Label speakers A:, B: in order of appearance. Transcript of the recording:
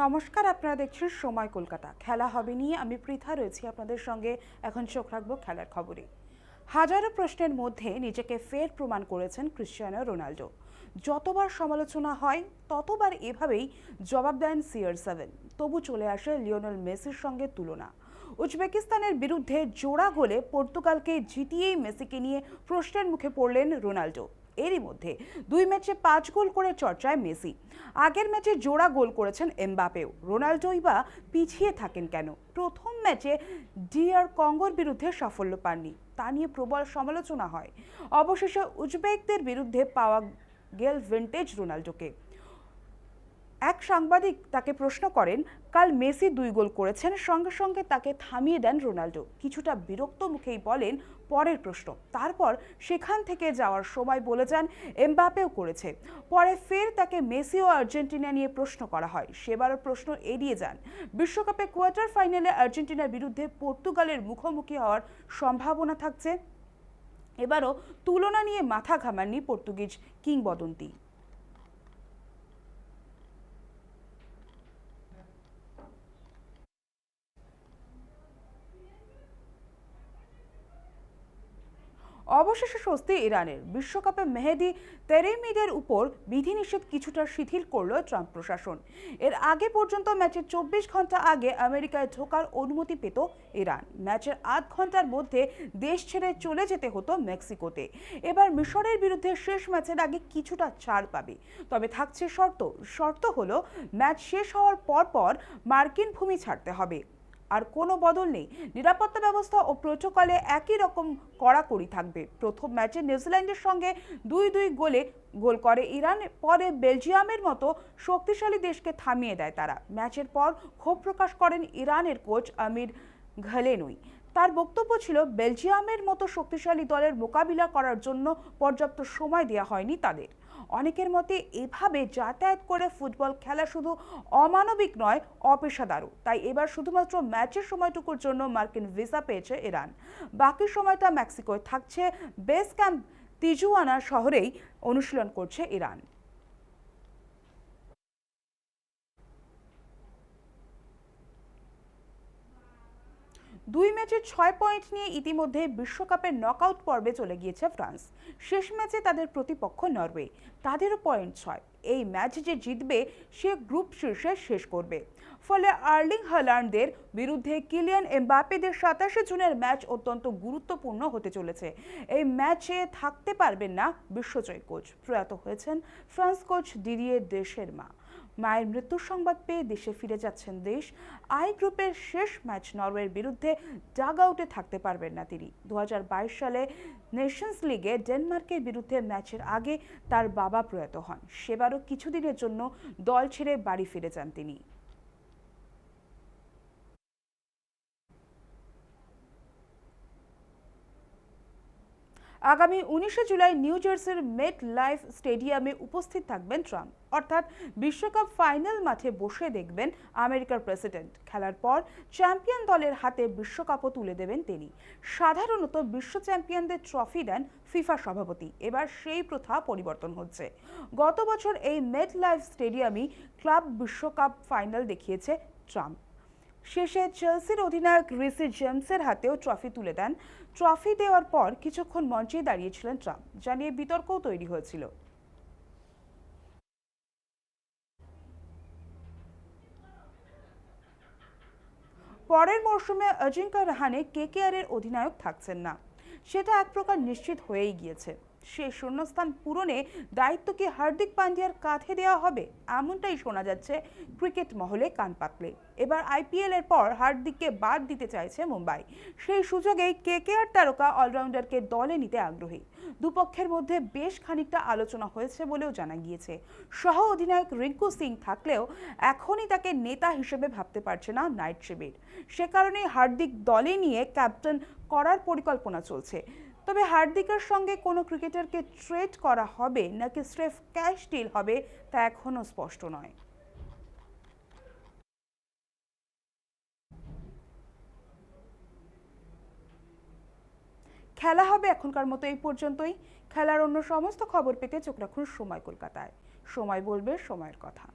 A: নমস্কার, আপনারা দেখছেন সময় কলকাতা। খেলা হবে নিয়ে আমি পৃথা রয়েছি আপনাদের সঙ্গে। এখন চোখ রাখবো খেলার খবরে। হাজারো প্রশ্নের মধ্যে নিজেকে ফের প্রমাণ করেছেন ক্রিশ্চিয়ানো রোনাল্ডো। যতবার সমালোচনা হয় ততবার এভাবেই জবাব দেন CR7। তবু চলে আসে লিওনেল মেসির সঙ্গে তুলনা। উজবেকিস্তানের বিরুদ্ধে জোড়া গোলে পর্তুগালকে জিতিয়েই মেসিকে নিয়ে প্রশ্নের মুখে পড়লেন রোনাল্ডো। এরই মধ্যে 2 ম্যাচে 5 গোল করে চর্চায় মেসি। আগের ম্যাচে জোড়া গোল করেছেন এমবাপেও। রোনাল্ডোই বা পিছিয়ে থাকেন কেন? প্রথম ম্যাচে DR কঙ্গোর বিরুদ্ধে সাফল্য পাননি, তা নিয়ে প্রবল সমালোচনা হয়। অবশেষে উজবেকদের বিরুদ্ধে পাওয়া গেল ভিন্টেজ রোনাল্ডোকে। এক সাংবাদিক তাকে প্রশ্ন করেন, কাল মেসি 2 গোল করেছেন, সঙ্গে সঙ্গে তাকে থামিয়ে দেন রোনাল্ডো। কিছুটা বিরক্ত মুখেই বলেন পরের প্রশ্ন। তারপর সেখান থেকে যাওয়ার সময় বলে যান এমবাপেও করেছে। পরে ফের তাকে মেসি ও আর্জেন্টিনা নিয়ে প্রশ্ন করা হয়, সেবারও প্রশ্ন এড়িয়ে যান। বিশ্বকাপে কোয়ার্টার ফাইনালে আর্জেন্টিনার বিরুদ্ধে পর্তুগালের মুখোমুখি হওয়ার সম্ভাবনা থাকছে। এবারও তুলনা নিয়ে মাথা ঘামাননি পর্তুগিজ কিংবদন্তি। অবশেষে স্বস্তি ইরানের। বিশ্বকাপে মেহেদি তেরেমিদের উপর বিধিনিষেধ কিছুটা শিথিল করল ট্রাম্প প্রশাসন। এর আগে পর্যন্ত ম্যাচের 24 ঘন্টা আগে আমেরিকায় ঢোকার অনুমতি পেত ইরান। ম্যাচের আধ ঘন্টার মধ্যে দেশ ছেড়ে চলে যেতে হতো মেক্সিকোতে। এবার মিশরের বিরুদ্ধে শেষ ম্যাচের আগে কিছুটা ছাড় পাবে, তবে থাকছে শর্ত হলো ম্যাচ শেষ হওয়ার পর মার্কিন ভূমি ছাড়তে হবে। আর কোনো বদল নেই, নিরাপত্তা ব্যবস্থা ও প্রোটোকলে একই রকম কড়াকড়ি থাকবে। প্রথম ম্যাচে নিউজিল্যান্ডের সঙ্গে 2-2 গোল করে ইরান, পরে বেলজিয়ামের মতো শক্তিশালী দেশকে থামিয়ে দেয় তারা। ম্যাচের পর ক্ষোভ প্রকাশ করেন ইরানের কোচ আমির ঘালেনুই। তার বক্তব্য ছিল, বেলজিয়ামের মতো শক্তিশালী দলের মোকাবিলা করার জন্য পর্যাপ্ত সময় দেওয়া হয়নি তাদের। অনেকের মতে এভাবে যাতায়াত করে ফুটবল খেলা শুধু অমানবিক নয়, অপেশাদারও। তাই এবার শুধুমাত্র ম্যাচের সময়টুকুর জন্য মার্কিন ভিসা পেয়েছে ইরান। বাকি সময়টা মেক্সিকোয় থাকছে। বেস ক্যাম্প তিজুয়ানা শহরেই অনুশীলন করছে ইরান। 2 ম্যাচে 6 পয়েন্ট নিয়ে ইতিমধ্যে বিশ্বকাপের নকআউট পর্বে চলে গিয়েছে ফ্রান্স। শেষ ম্যাচে তাদের প্রতিপক্ষ নরওয়ে, তাদেরও পয়েন্ট 6। এই ম্যাচ যে জিতবে সে গ্রুপ শীর্ষে শেষ করবে। ফলে আর্লিং হাল্যান্ডদের বিরুদ্ধে কিলিয়ান এমবাপেদের 27 জুনের ম্যাচ অত্যন্ত গুরুত্বপূর্ণ হতে চলেছে। এই ম্যাচে থাকতে পারবেন না বিশ্বজয়ী কোচ। প্রয়াত হয়েছেন ফ্রান্স কোচ দিদিয়ে দেশেরমা। মায়ের মৃত্যুর সংবাদ পেয়ে দেশে ফিরে যাচ্ছেন দেশ। গ্রুপের শেষ ম্যাচ নরওয়ের বিরুদ্ধে ডাগ আউটে থাকতে পারবেন না তিনি। 2022 সালে নেশনস লিগে ডেনমার্কের বিরুদ্ধে ম্যাচের আগে তার বাবা প্রয়াত হন। সেবারও কিছুদিনের জন্য দল ছেড়ে বাড়ি ফিরে যান তিনি। আগামী 19 জুলাই নিউ জার্সির মেট লাইফ স্টেডিয়ামে উপস্থিত থাকবেন ট্রাম্প। অর্থাৎ বিশ্বকাপ ফাইনাল মাঠে বসে দেখবেন আমেরিকার প্রেসিডেন্ট। খেলার পর চ্যাম্পিয়ন দলের হাতে বিশ্বকাপও তুলে দেবেন তিনি। সাধারণত বিশ্ব চ্যাম্পিয়নদের ট্রফি দেন ফিফা সভাপতি। এবার সেই প্রথা পরিবর্তন হচ্ছে। গত বছর এই মেট লাইফ স্টেডিয়ামই ক্লাব বিশ্বকাপ ফাইনাল দেখিয়েছে ট্রাম্প। শেষে চেলসির অধিনায়ক রিসি জেমসের হাতেও ট্রফি তুলে দেন। ট্রফি দেওয়ার পর কিছুক্ষণ মঞ্চেই দাঁড়িয়েছিলেন ট্রাম্প, যা নিয়ে বিতর্কও তৈরি হয়েছিল। পরের মরশুমে অজিঙ্ক্য রাহানে KKR এর অধিনায়ক থাকছেন না, সেটা এক প্রকার নিশ্চিত হয়েই গিয়েছে। সেই শূন্যস্থান পূরণে দায়িত্ব কি হার্দিক পান্ডিয়ার কাঁধে দেওয়া হবে, এমনটাই শোনা যাচ্ছে ক্রিকেট মহলে কান পাতলে। এবার IPL এর পর হার্দিককে বাদ দিতে চাইছে মুম্বাই। সেই সুযোগেই KKR তারকা অলরাউন্ডারকে দলে নিতে আগ্রহী। দুপক্ষের মধ্যে বেশ খানিকটা আলোচনা হয়েছে বলেও জানা গিয়েছে। সহ অধিনায়ক রিঙ্কু সিং থাকলেও এখনই তাকে নেতা হিসেবে ভাবতে পারছে না নাইট শিবির। সে কারণেই হার্দিক দলে নিয়ে ক্যাপ্টেন করার পরিকল্পনা চলছে। তবে হার্দিকের সঙ্গে কোনো ক্রিকেটারকে ট্রেড করা হবে নাকি স্রেফ ক্যাশ ডিল হবে তা এখনও স্পষ্ট নয়। খেলা হবে এখনকার মতো এই পর্যন্তই। খেলার অন্য সমস্ত খবর পেতে চোখ রাখুন সময় কলকাতায়। সময় বলবে সময়ের কথা।